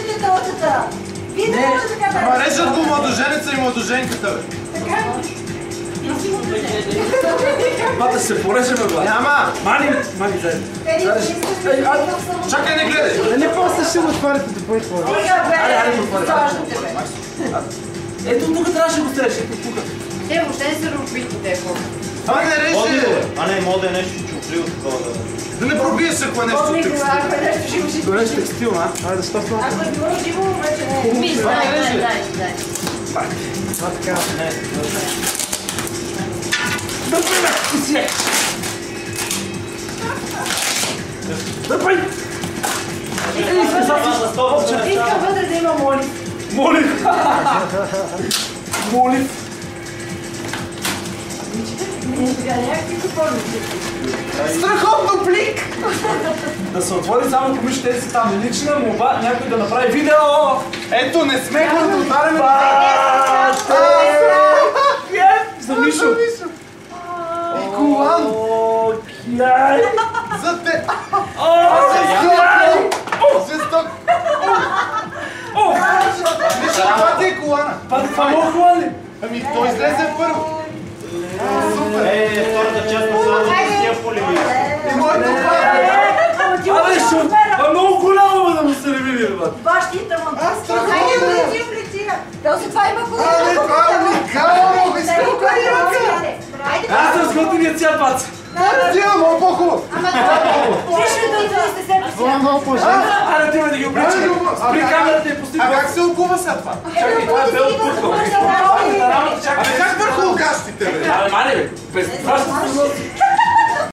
вижте тортата! Вие не може така да... Ама режат го младоженеца и младоженката, бе. Така е. Бата, се порежеме, бе. Няма! Мани, дай. Чакай, не гледай! Не после ще го отварите да бъде това. Айде го отваря. Ето тук трябваше да го стреш, ето тук. Те въобще не са рубики, те хора. Това не режи! А не, може да е нещо чупливо такова да... Да не пробиеш, ако е нещо текстил. Това е текстил, а? Айде, стоп. Ако е било живо, вече не е. Дай. Това така. Дърпай! Искам вътре да има молив. Молив! Молив! Страхотно плик! Да се отвори само помишите си там лична молба, някой да направи видео! Ето, не сме го да ударяме! За Мишо! И колан! Кяй! За те! Кяй! Жесток! Миша, това ти е колана! Това много хубаво ли? Ами, той излезе първо! Супер! Втората част на салата с тия полеми. И моето това! Абе, шо! Това много голямо да му се ревили, бе! Бащите му. Аз страхотно! Айде, влети. Този това има колана. Абе, това е уникално! Аз съм сготвения цял пац! Ти е много по-хубаво! Виж ли да сте себе си? Това е много по-жен. Аре, ти ме да ги обличаме! Спри камерата и пусти А как се обува сега това? Чакай, това е бел пускал! Абе, как върху лукастите, бе? Абе, мане, бе! Без това ще се носи!